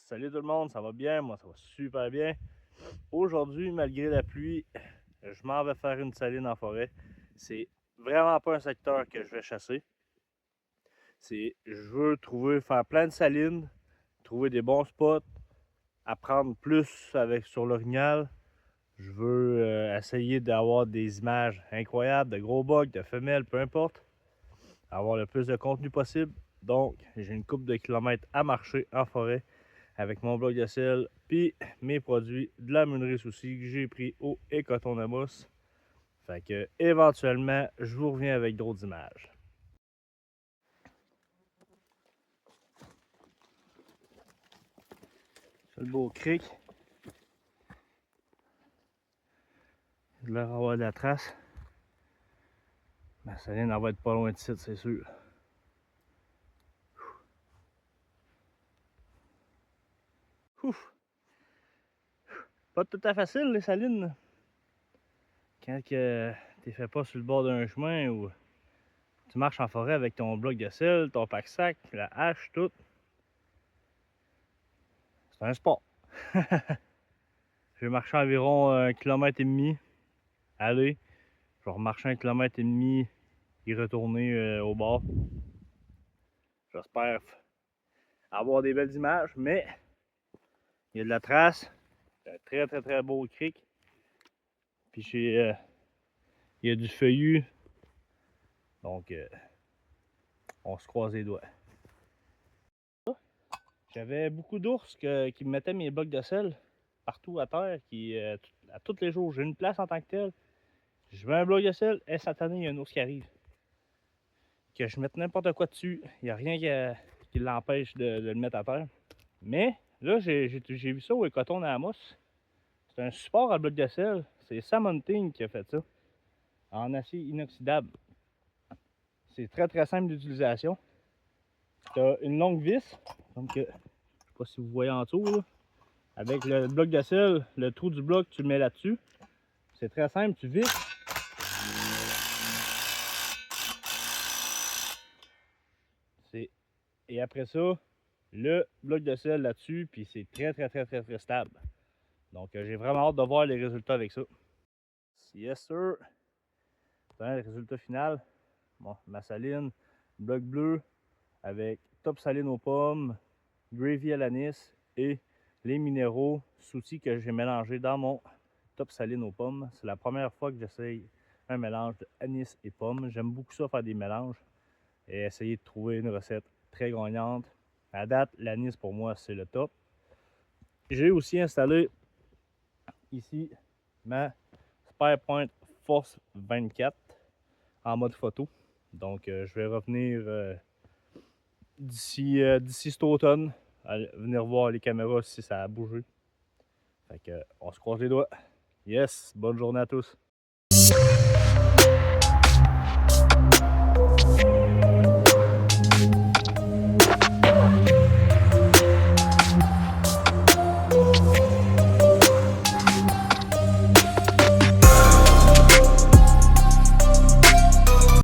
Salut tout le monde, ça va bien? Moi, ça va super bien. Aujourd'hui, malgré la pluie, je m'en vais faire une saline en forêt. C'est vraiment pas un secteur que je vais chasser. Je veux faire plein de salines, trouver des bons spots, apprendre plus sur l'orignal. Je veux essayer d'avoir des images incroyables de gros bugs, de femelles, peu importe. Avoir le plus de contenu possible. Donc, j'ai une couple de kilomètres à marcher en forêt avec mon bloc de sel, puis mes produits de la meunerie souci que j'ai pris au Écoton de mousse. Fait que éventuellement, je vous reviens avec d'autres images. C'est le beau cric. Je vais avoir de la trace. Ma saline, elle va être pas loin de site, c'est sûr. Ouf. Pas tout à fait facile, les salines. Quand que t'es fait pas sur le bord d'un chemin ou tu marches en forêt avec ton bloc de sel, ton pack-sac, la hache, tout. C'est un sport. J'ai marché environ 1,5 km aller. Je vais remarcher 1,5 km et retourner au bord. J'espère avoir des belles images, mais il y a de la trace. C'est un très beau cric. Puis il y a du feuillu. Donc on se croise les doigts. J'avais beaucoup d'ours qui me mettaient mes blocs de sel partout à terre, à tous les jours. J'ai une place en tant que telle. Je mets un bloc de sel, et cette année, il y a un ours qui arrive. Que je mette n'importe quoi dessus, il n'y a rien qui l'empêche de le mettre à terre. Mais là, j'ai vu ça au Écoton à Amos. C'est un support à bloc de sel. C'est Sam Hunting qui a fait ça. En acier inoxydable. C'est très simple d'utilisation. Tu as une longue vis. Donc, je ne sais pas si vous voyez en dessous. Là. Avec le bloc de sel, le trou du bloc, tu le mets là-dessus. C'est très simple, tu visses. Et après ça, le bloc de sel là-dessus, puis c'est très stable. Donc, j'ai vraiment hâte de voir les résultats avec ça. Yes, sir. Le résultat final. Bon, ma saline, bloc bleu avec top saline aux pommes, gravy à l'anis et les minéraux soutis que j'ai mélangés dans mon top saline aux pommes. C'est la première fois que j'essaye un mélange de anis et pommes. J'aime beaucoup ça, faire des mélanges et essayer de trouver une recette très gagnante. À date, l'anis pour moi, c'est le top. J'ai aussi installé ici ma SparePoint Force 24 en mode photo. Donc, je vais revenir d'ici cet automne, à venir voir les caméras si ça a bougé. Fait que, on se croise les doigts. Yes, bonne journée à tous.